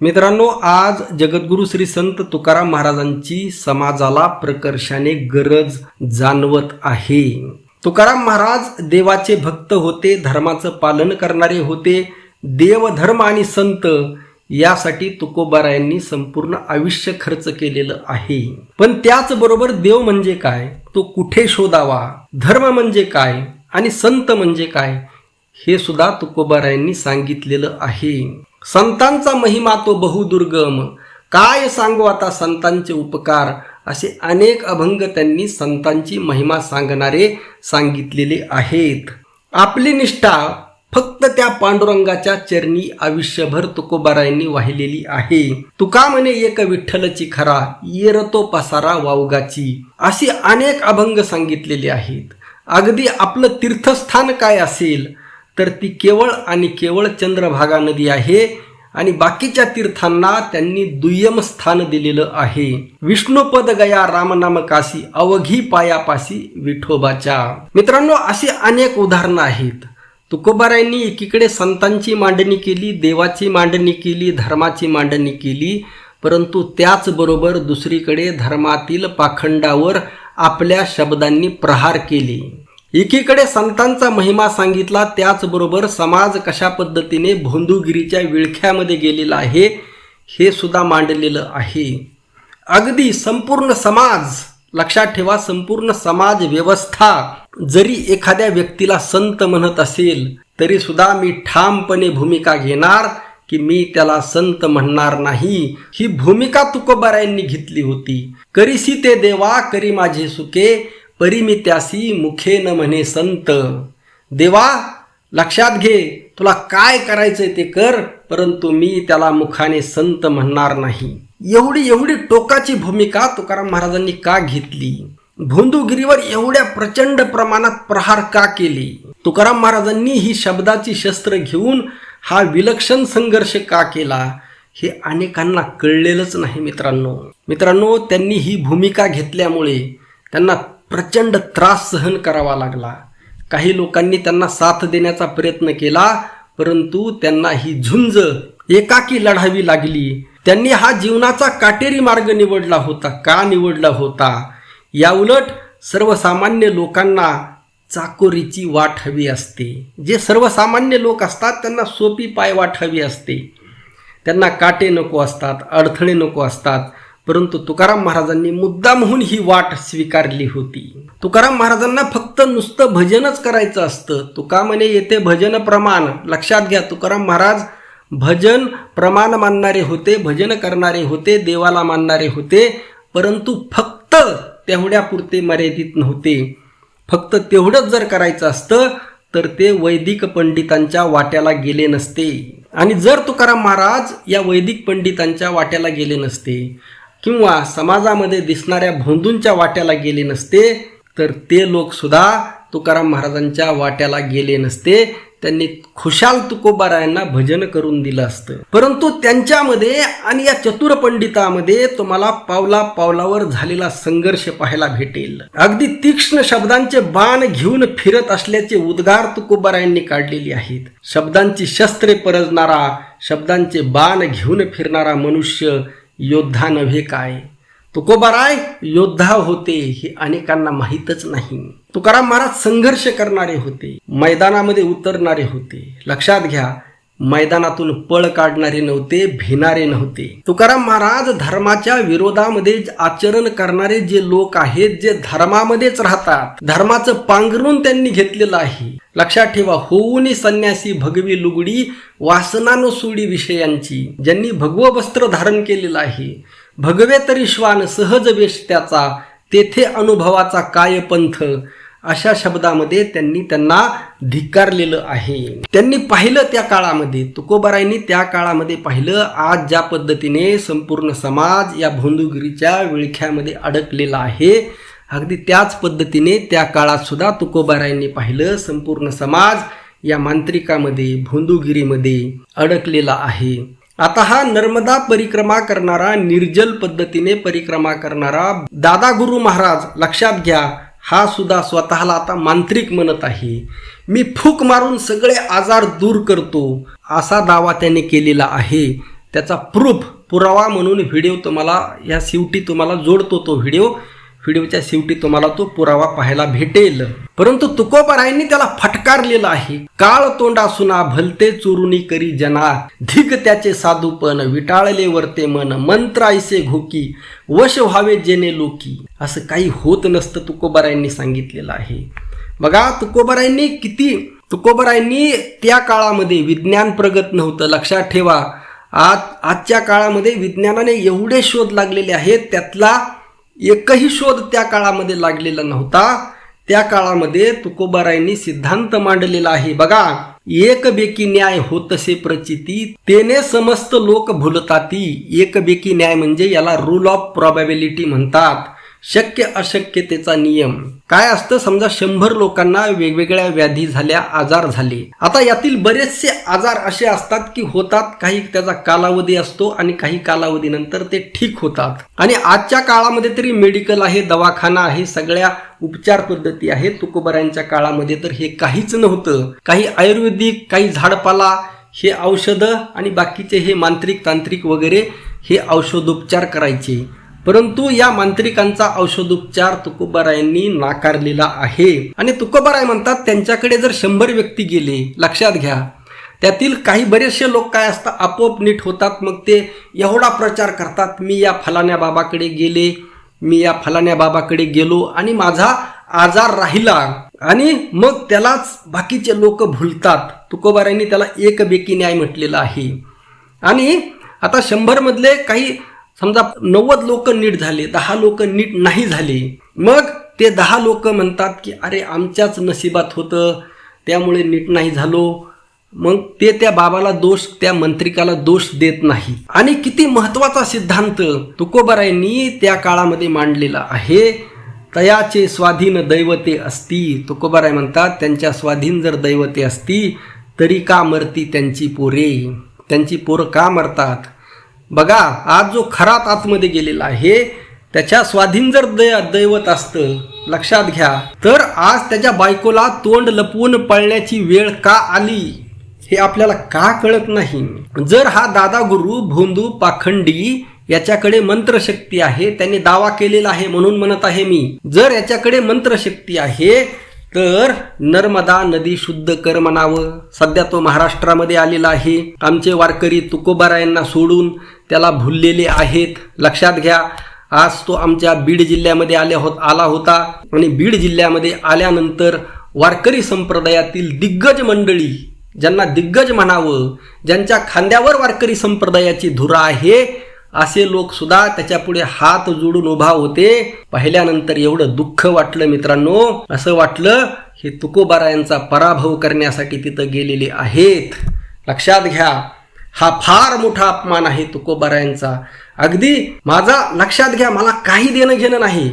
मित्रांनो, आज जगद्गुरु श्री संत तुकाराम महाराजांची समाजाला प्रकर्षाने गरज जाणवत आहे. तुकाराम महाराज देवाचे भक्त होते, धर्माचं पालन करणारे होते. देव, धर्म आणि संत यासाठी तुकोबारायांनी संपूर्ण आयुष्य खर्च केलेलं आहे. पण त्याचबरोबर देव म्हणजे काय, तो कुठे शोधावा, धर्म म्हणजे काय आणि संत म्हणजे काय, हे सुद्धा तुकोबारायांनी सांगितलेलं आहे. संतांचा महिमा तो बहुदुर्गम, काय सांगू आता संतांचे उपकार, असे अनेक अभंग त्यांनी संतांची महिमा सांगणारे सांगितलेले आहेत. आपली निष्ठा फक्त त्या पांडुरंगाच्या चरणी आयुष्यभर तुकोबारायांनी वाहिलेली आहे. तुका म्हणे एक विठ्ठलची खरा, येरतो पसारा वावगाची, अशी अनेक अभंग सांगितलेले आहेत. अगदी आपलं तीर्थस्थान काय असेल तर ती केवळ आणि केवळ चंद्रभागा नदी आहे आणि बाकीच्या तीर्थांना त्यांनी दुय्यम स्थान दिलेलं आहे. विष्णुपद गया रामनाम काशी, अवघी पायापाशी विठोबाच्या. मित्रांनो, अशी अनेक उदाहरणं आहेत. तुकोबारायांनी एकीकडे संतांची मांडणी केली, देवाची मांडणी केली, धर्माची मांडणी केली, परंतु त्याचबरोबर दुसरीकडे धर्मातील पाखंडावर आपल्या शब्दांनी प्रहार केले. एकीकडे संतांचा महिमा सांगितला, त्याचबरोबर समाज कशा पद्धतीने भोंदूगिरीच्या विळख्यामध्ये गेलेला आहे हे सुद्धा मांडलेलं आहे. अगदी संपूर्ण समाज, लक्षात ठेवा, संपूर्ण समाज व्यवस्था जरी एखाद्या व्यक्तीला संत म्हणत असेल तरी सुद्धा मी ठामपणे भूमिका घेणार की मी त्याला संत म्हणणार नाही. ही भूमिका तुकोबारायांनी घेतली होती. करीसी ते देवा करी माझे सुखे, परी मी त्यासी मुखे न म्हणे संत. देवा, लक्षात घे, तुला काय करायचंय ते कर, परंतु मी त्याला मुखाने संत म्हणणार नाही. एवढी टोकाची भूमिका तुकाराम महाराजांनी का घेतली? भोंदूगिरीवर एवढ्या प्रचंड प्रमाणात प्रहार का केले? तुकाराम महाराजांनी ही शब्दाची शस्त्र घेऊन हा विलक्षण संघर्ष का केला हे अनेकांना कळलेलंच नाही. मित्रांनो, त्यांनी ही भूमिका घेतल्यामुळे त्यांना प्रचंड त्रास सहन करावा लागला. काही लोकांनी त्यांना साथ देण्याचा प्रयत्न केला, परंतु त्यांना ही झुंज एकाकी लढावी लागली. त्यांनी हा जीवनाचा काटेरी मार्ग निवडला होता. का निवडला होता? याउलट सर्वसामान्य लोकांना चाकोरीची वाट हवी असते. जे सर्वसामान्य लोक असतात त्यांना सोपी पायवाट हवी असते. त्यांना काटे नको असतात, अडथळे नको असतात. परंतु तुकाराम महाराजांनी मुद्दामहून ही वाट स्वीकारली होती. तुकाराम महाराजांना फक्त नुसतं भजनच करायचं असतं. तुका म्हणे येथे भजन प्रमाण. लक्षात घ्या, तुकाराम महाराज भजन प्रमाण मानणारे होते, भजन करणारे होते, देवाला मानणारे होते, परंतु फक्त तेवढ्यापुरते मर्यादित नव्हते. फक्त तेवढंच जर करायचं असतं तर ते वैदिक पंडितांच्या वाट्याला गेले नसते. आणि जर तुकाराम महाराज या वैदिक पंडितांच्या वाट्याला गेले नसते किंवा समाजामध्ये दिसणाऱ्या भोंदूंच्या वाट्याला गेले नसते तर ते लोक सुद्धा तुकाराम महाराजांच्या वाट्याला गेले नसते. त्यांनी खुशाल तुकोबारायांना भजन करून दिलं असतं. परंतु त्यांच्यामध्ये आणि या चतुर पंडितामध्ये तुम्हाला पावला पावलावर झालेला संघर्ष पाहायला भेटेल. अगदी तीक्ष्ण शब्दांचे बाण घेऊन फिरत असल्याचे उद्गार तुकोबारायांनी काढलेले आहेत. शब्दांची शस्त्रे परजणारा, शब्दांचे बाण घेऊन फिरणारा मनुष्य योद्धा नव्हे काय? तुकोबाराय योद्धा होते हे अनेकांना माहीतच नाही. तुकाराम महाराज संघर्ष करणारे होते, मैदानामध्ये उतरणारे होते. लक्षात घ्या, मैदानातून पळ काढणारे नव्हते, भिणारे नव्हते. तुकाराम महाराज धर्माच्या विरोधामध्ये आचरण करणारे जे लोक आहेत, जे धर्मामध्येच राहतात, धर्माचं पांघरून त्यांनी घेतलेलं आहे. लक्षात ठेवा, होऊनी संन्यासी भगवी लुगडी, वासना न सोडी विषयांची. ज्यांनी भगवं वस्त्र धारण केलेलं आहे, भगवे तरी श्वान सहज वेश त्याचा, तेथे अनुभवाचा काय पंथ, अशा शब्दामध्ये त्यांना धिक्कारलेलं आहे. त्यांनी पाहिलं त्या काळामध्ये, तुकोबारायांनी त्या काळामध्ये पाहिलं आज ज्या पद्धतीने संपूर्ण समाज या भोंदूगिरीच्या विळख्यामध्ये अडकलेला आहे, अगदी त्याच पद्धतीने त्या काळात सुद्धा तुकोबारायांनी पाहिलं संपूर्ण समाज या मांत्रिकामध्ये, भोंदूगिरीमध्ये अडकलेला आहे. आता हा नर्मदा परिक्रमा करणारा, निर्जल पद्धतीने परिक्रमा करणारा दादा गुरु महाराज, लक्षात घ्या, हा सुद्धा स्वतःला आता मांत्रिक म्हणत आहे. मी फूक मारून सगळे आजार दूर करतो असा दावा त्याने केलेला आहे. त्याचा पुरावा म्हणून व्हिडिओ तुम्हाला या शेवटी तुम्हाला जोडतो. तो व्हिडिओच्या शेवटी तुम्हाला तो पुरावा पाहायला भेटेल. परंतु तुकोबारायांनी त्याला फटकारलेलं आहे. काळ तोंडा सुना भलते चोरुनी करी जना, धिक त्याचे साधूपण विटाळले वरते मन, मंत्र ऐसे घोकी वश व्हावे जेने लोकी. असं काही होत नसतं तुकोबारायांनी सांगितलेलं आहे. बघा तुकोबारायांनी त्या काळामध्ये विज्ञान प्रगत नव्हतं. लक्षात ठेवा, आजच्या काळामध्ये विज्ञानाने एवढे शोध लागलेले आहेत, त्यातला एकही शोध त्या काळामध्ये लागलेला नव्हता. त्या काळामध्ये तुकोबारायांनी सिद्धांत मांडलेला आहे. बघा, एकबेकी न्याय होतसे प्रचिती, तेने समस्त लोक भुलताती. एकबेकी न्याय म्हणजे याला रूल ऑफ प्रोबॅबिलिटी म्हणतात. शक्य अशक्यतेचा नियम. काय असतं, समजा 100 लोकांना वेगवेगळ्या व्याधी झाल्या, आजार झाले. आता यातील बरेचसे आजार असे असतात की होतात, काही त्याचा कालावधी असतो आणि काही कालावधीनंतर ते ठीक होतात. आणि आजच्या काळामध्ये तरी मेडिकल आहे, दवाखाना आहे, सगळ्या उपचार पद्धती आहेत. तुकोबारायांच्या काळामध्ये तर हे काहीच नव्हतं. काही आयुर्वेदिक, काही झाडपाला हे औषधं आणि बाकीचे हे मांत्रिक तांत्रिक वगैरे हे औषधोपचार करायचे. परंतु या मांत्रिकांचा औषधोपचार तुकोबारायांनी नाकारलेला आहे. आणि तुकोबाराय म्हणतात त्यांच्याकडे जर 100 व्यक्ती गेले, लक्षात घ्या, त्यातील काही बरेचसे लोक काय असतात, आपोआप नीट होतात. मग ते एवढा प्रचार करतात, मी या फलाण्या बाबाकडे गेले, मी या फलाण्या बाबाकडे गेलो आणि माझा आजार राहिला, आणि मग त्यालाच बाकीचे लोक भुलतात. तुकोबारायांनी त्याला एकबेकी न्याय म्हटलेला आहे. आणि आता 100 मधले काही समजा 90 लोक नीट झाले, 10 लोक नीट नाही झाले. मग ते 10 लोक म्हणतात की अरे आमच्याच नशिबात होतं, त्यामुळे नीट नाही झालो. मग ते त्या बाबाला दोष, त्या मंत्रिकाला दोष देत नाही. आणि किती महत्वाचा सिद्धांत तुकोबारायांनी त्या काळामध्ये मांडलेला आहे. तयाचे स्वाधीन दैवते असती. तुकोबाराय म्हणतात त्यांच्या स्वाधीन जर दैवते असती तरी का मरती त्यांची पोरे. त्यांची पोरं का मरतात. बघा, आज जो खरात आतमध्ये गेलेला आहे त्याच्या स्वाधीन जर दैवत असतं, लक्षात घ्या, तर आज त्याच्या बायकोला तोंड लपवून पळण्याची वेळ का आली हे आपल्याला का कळत नाही. जर हा दादा गुरु भोंदू पाखंडी याच्याकडे मंत्रशक्ती आहे, त्याने दावा केलेला आहे म्हणून म्हणत आहे मी, जर याच्याकडे मंत्रशक्ती आहे तर नर्मदा नदी शुद्ध कर म्हणावं. सध्या तो महाराष्ट्रामध्ये आलेला आहे. आमचे वारकरी तुकोबारायांना सोडून त्याला भुललेले आहेत. लक्षात घ्या, आज तो आमच्या बीड जिल्ह्यामध्ये आला होता आणि बीड जिल्ह्यामध्ये आल्यानंतर वारकरी संप्रदायातील दिग्गज मंडळी, ज्यांना दिग्गज म्हणावं, ज्यांच्या खांद्यावर वारकरी संप्रदायाची धुरा आहे, असे लोक सुद्धा त्याच्या पुढे हात जोडून उभा होते. पाहिल्यानंतर एवढं दुःख वाटलं मित्रांनो, असं वाटलं हे तुकोबारायांचा पराभव करण्यासाठी तिथं गेलेले आहेत. लक्षात घ्या, हा फार मोठा अपमान आहे तुकोबारायांचा. अगदी माझा, लक्षात घ्या, मला काही देणं घेणं नाही.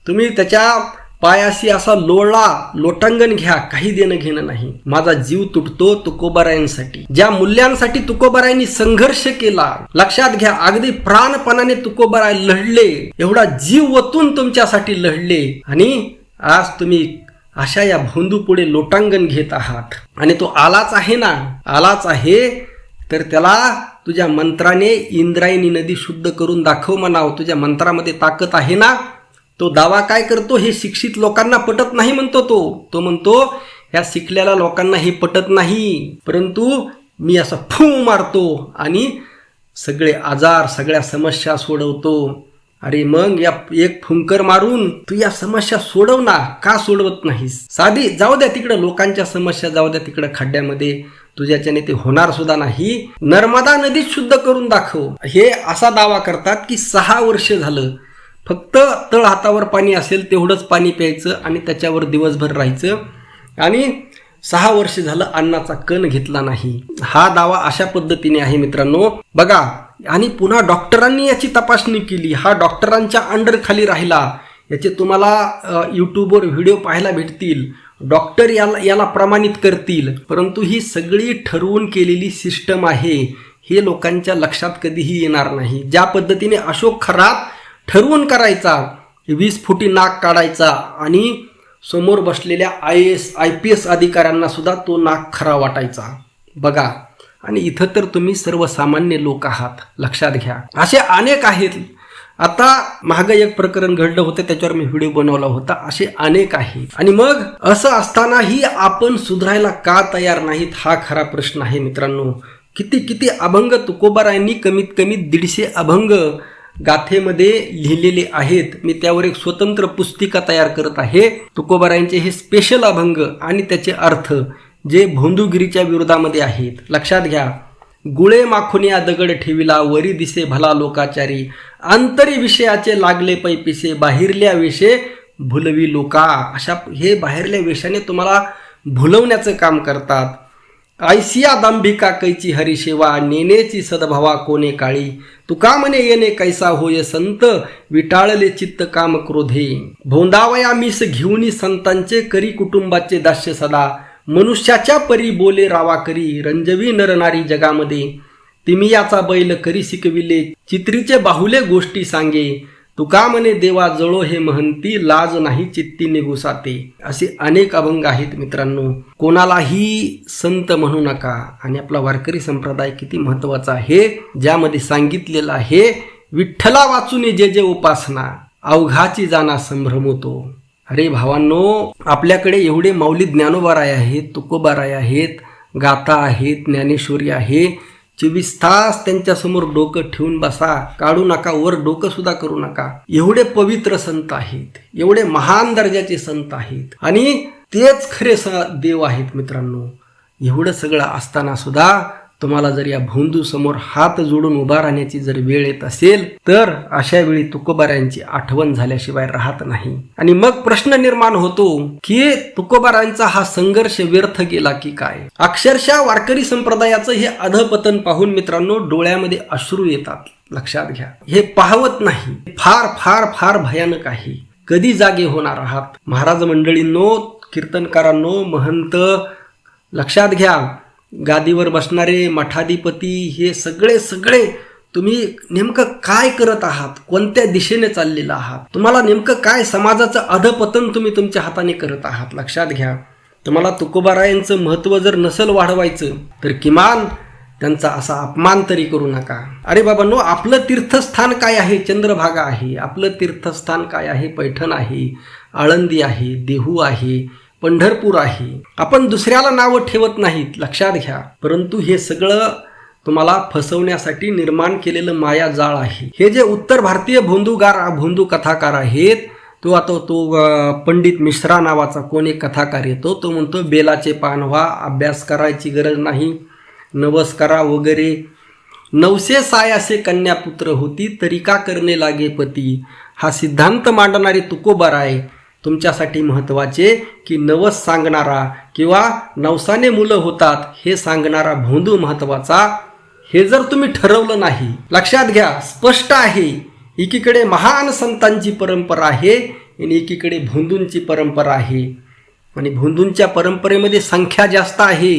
तुम्ही त्याच्या पायाशी असा लोटांगण घ्या, काही देणं घेणं नाही. माझा जीव तुटतो तुकोबारायांसाठी, ज्या मूल्यांसाठी तुकोबारायांनी संघर्ष केला. लक्षात घ्या, अगदी प्राणपणाने तुकोबाराय लढले, एवढा जीव ओतून तुमच्यासाठी लढले, आणि आज तुम्ही अशा या भोंदू पुढे लोटांगण घेत आहात. आणि तो आलाच आहे ना, आलाच आहे तर त्याला तुझ्या मंत्राने इंद्रायणी नदी शुद्ध करून दाखव म्हणाव. तुझ्या मंत्रामध्ये ताकद आहे ना. तो दावा काय करतो हे शिक्षित लोकांना पटत नाही म्हणतो. तो म्हणतो ह्या शिकलेल्या लोकांना हे पटत नाही, परंतु मी असा फू मारतो आणि सगळे आजार, सगळ्या समस्या सोडवतो. अरे मग या एक फुंकर मारून तू या समस्या सोडव ना, का सोडवत नाहीस. साधी जाऊ द्या तिकडं, लोकांच्या समस्या जाऊ द्या तिकडं खड्ड्यामध्ये, तुझ्याच्याने ते होणार सुद्धा नाही. नर्मदा नदीत शुद्ध करून दाखव. हे असा दावा करतात की 6 वर्ष झालं फक्त तळ हातावर पाणी असेल तेवढंच पाणी प्यायचं आणि त्याच्यावर दिवसभर राहायचं, आणि 6 वर्ष झालं अन्नाचा कण घेतला नाही. हा दावा अशा पद्धतीने आहे मित्रांनो. बघा, आणि पुन्हा डॉक्टरांनी याची तपासणी केली. हा डॉक्टरांच्या अंडर खाली राहिला. याचे तुम्हाला यूट्यूबवर व्हिडिओ पाहायला भेटतील. डॉक्टर याला प्रमाणित करतील. परंतु ही सगळी ठरवून केलेली सिस्टम आहे. हे लोकांच्या लक्षात कधीही येणार नाही. ज्या पद्धतीने अशोक खरात ठरवून करायचा, 20 फुटी नाक काढायचा आणि समोर बसलेल्या IAS IPS अधिकाऱ्यांना सुद्धा तो नाक खरा वाटायचा. बघा, आणि इथं तर तुम्ही सर्वसामान्य लोक आहात, लक्षात घ्या. असे अनेक आहेत. आता मागं एक प्रकरण घडलं होतं, त्याच्यावर मी व्हिडिओ बनवला होता. असे अनेक आहेत. आणि मग असं असतानाही आपण सुधारायला का तयार नाहीत, हा खरा प्रश्न आहे मित्रांनो. किती अभंग तुकोबारायांनी कमीत कमी 150 अभंग गाथेमध्ये लिहिलेले आहेत. मी त्यावर एक स्वतंत्र पुस्तिका तयार करत आहे. तुकोबारायांचे हे स्पेशल अभंग आणि त्याचे अर्थ जे भोंदूगिरीच्या विरोधामध्ये आहेत. लक्षात घ्या. गुळे माखुनिया दगड ठेविला, वरी दिसे भला लोकाचारी, अंतरी विषयाचे लागले पैपिसे, बाहेरल्या वेशे भुलवी लोका. अशा हे बाहेरल्या वेशाने तुम्हाला भुलवण्याचं काम करतात. ऐसिया दांभिका कैची हरिसेवा, नेनेची सद्भावा कोणे काळी, तुका म्हणे येणे कैसा होय संत, विटाळले चित्त काम क्रोधे. भोंदावया मीस घेऊनी संतांचे, करी कुटुंबाचे दास्य सदा, मनुष्याच्या परी बोले रावा करी, रंजवी नरनारी जगामध्ये, तिमियाचा बैल करी शिकविले, चित्रीचे बाहुले गोष्टी सांगे, तुका म्हणे देवा जळो हे महंती, लाज नाही चित्ती निघुसाते. असे अनेक अभंग आहेत मित्रांनो. कोणालाही संत म्हणू नका. आणि आपला वारकरी संप्रदाय किती महत्वाचा आहे, ज्यामध्ये सांगितलेलं आहे, विठ्ठला वाचून जे जे उपासना, अवघाची जाना संभ्रमतो. अरे भावांनो, आपल्याकडे एवढे माऊली ज्ञानोबाराय आहेत, तुकोबाराय आहेत, गाथा आहेत, ज्ञानेश्वरी आहे. 24 तास त्यांच्यासमोर डोकं ठेवून बसा, काढू नका, वर डोकं सुद्धा करू नका. एवढे पवित्र संत आहेत, एवढे महान दर्जाचे संत आहेत, आणि तेच खरे देव आहेत मित्रांनो. एवढं सगळं असताना सुद्धा तुम्हाला जर या भोंदू समोर हात जोडून उभा राहण्याची जर वेळ येत असेल, तर अशा वेळी तुकोबारायांची आठवण झाल्याशिवाय राहत नाही. आणि मग प्रश्न निर्माण होतो की तुकोबारायांचा हा संघर्ष व्यर्थ गेला की काय. अक्षरशः वारकरी संप्रदायाचं हे अधपतन पाहून मित्रांनो डोळ्यामध्ये अश्रू येतात. लक्षात घ्या, हे पाहवत नाही. फार फार फार भयानक आहे. कधी जागे होणार आहात महाराज मंडळींनो, कीर्तनकारांनो, महंत, लक्षात घ्या. गादीवर बसणारे मठाधिपती, हे सगळे तुम्ही नेमकं काय करत आहात, कोणत्या दिशेने चाललेला आहात, तुम्हाला नेमकं काय समाजाचं अधपतन तुम्ही तुमच्या हाताने करत आहात. लक्षात घ्या. तुम्हाला तुकोबारायांचं महत्त्व जर नसेल वाढवायचं, तर किमान त्यांचा असा अपमान तरी करू नका. अरे बाबांनो, आपलं तीर्थस्थान काय आहे? चंद्रभागा आहे. आपलं तीर्थस्थान काय आहे? पैठण आहे, आळंदी आहे, देहू आहे, पंढरपूर आहे. आपण दुसऱ्याला नावं ठेवत नाहीत, लक्षात घ्या. परंतु हे सगळं तुम्हाला फसवण्यासाठी निर्माण केलेलं मायाजाळ आहे. हे जे उत्तर भारतीय भोंदू कथाकार आहेत, तो पंडित मिश्रा नावाचा कोण एक कथाकार येतो, तो म्हणतो बेलाचे पान व्हा, अभ्यास करायची गरज नाही, नवस करा वगैरे. 900 सायासे कन्यापुत्र होती, तरी का करणे लागे पती. हा सिद्धांत मांडणारे तुकोबाराय तुमच्यासाठी महत्त्वाचे, की नवस सांगणारा किंवा नवसाने मुलं होतात हे सांगणारा भोंदू महत्त्वाचा. हे जर तुम्ही ठरवलं नाही, लक्षात घ्या, स्पष्ट आहे, एकीकडे महान संतांची परंपरा आहे आणि एकीकडे भोंदूंची परंपरा आहे. आणि भोंदूंच्या परंपरेमध्ये संख्या जास्त आहे.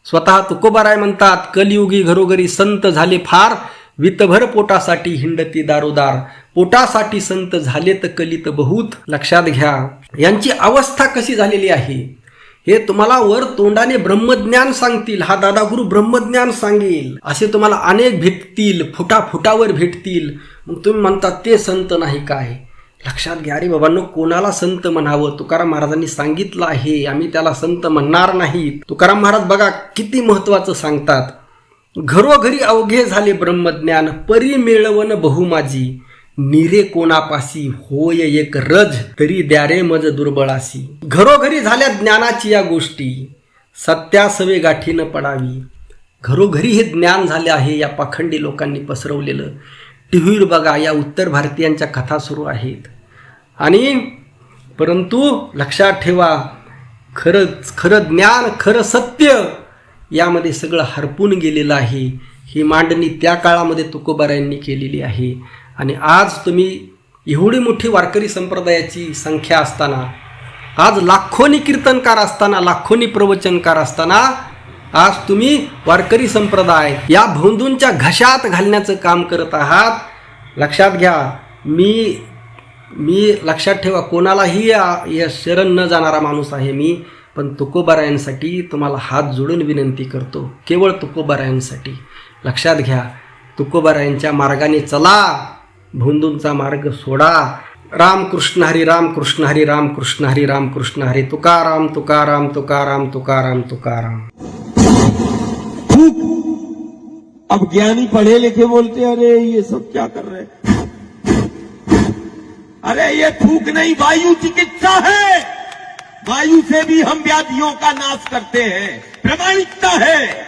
स्वतः तुकोबाराय म्हणतात, कलियुगी घरोघरी संत झाले फार, वितभर पोटासाठी हिंडती दारोदार, पोटासाठी संत झाले तर कलित बहुत. लक्षात घ्या, यांची अवस्था कशी झालेली आहे हे तुम्हाला वर तोंडाने ब्रह्मज्ञान सांगतील, हा दादागुरु ब्रह्मज्ञान सांगेल, असे तुम्हाला अनेक भेटतील, फुटाफुटावर भेटतील. मग तुम्ही म्हणतात ते संत नाही काय. लक्षात घ्या. अरे बाबांनो, कोणाला संत म्हणावं? तुकाराम महाराजांनी सांगितलं आहे, आम्ही त्याला संत म्हणणार नाही. तुकाराम महाराज बघा किती महत्वाचं सांगतात, घरोघरी अवघे झाले ब्रह्मज्ञान, परी मिळवण बहुमाजी, निरे कोणापासी होय एक रज, तरी द्यारे मज दुर्बळासी. घरोघरी झाल्या ज्ञानाची या गोष्टी, सत्यासवे गाठी न पडावी. घरोघरी हे ज्ञान झाले आहे, या पाखंडी लोकांनी पसरवलेलं. टीव्हीवर बघा, या उत्तर भारतीयांच्या कथा सुरू आहेत. आणि परंतु लक्षात ठेवा, खरं ज्ञान, खरं सत्य यामध्ये सगळं हरपून गेलेलं आहे. ही मांडणी त्या काळामध्ये तुकोबारायांनी केलेली आहे. आणि आज तुम्ही एवढी मोठी वारकरी संप्रदायाची संख्या असताना, आज लाखोनी कीर्तनकार असताना, लाखोनी प्रवचनकार असताना, आज तुम्ही वारकरी संप्रदाय या भोंदूंच्या घशात घालण्याचं काम करत आहात. लक्षात घ्या. मी लक्षात ठेवा, कोणालाही या शरण न जाणारा माणूस आहे मी. पण तुकोबारायांसाठी तुम्हाला हात जोडून विनंती करतो, केवळ तुकोबारायांसाठी. लक्षात घ्या, तुकोबारायांच्या मार्गाने चला, भोंदूंचा मार्ग सोडा. राम कृष्ण हरी, राम कृष्ण हरी, राम कृष्ण हरी, राम कृष्ण हरी. तुकाराम तुकाराम तुकाराम तुकाराम तुकाराम. अब ज्ञानी पढ़े लिखे बोलते अरे ये सब क्या कर रहे हैं. अरे ये थूक नहीं, वायु चिकित्सा है. वायु से भी हम व्याधियों का नाश करते हैं. प्रामाणिकता है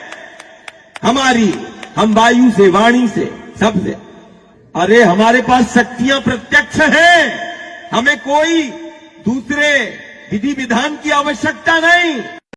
हमारी, हम वायु से, वाणी से, सबसे. अरे हमारे पास शक्तियां प्रत्यक्ष हैं, हमें कोई दूसरे विधि विधान की आवश्यकता नहीं.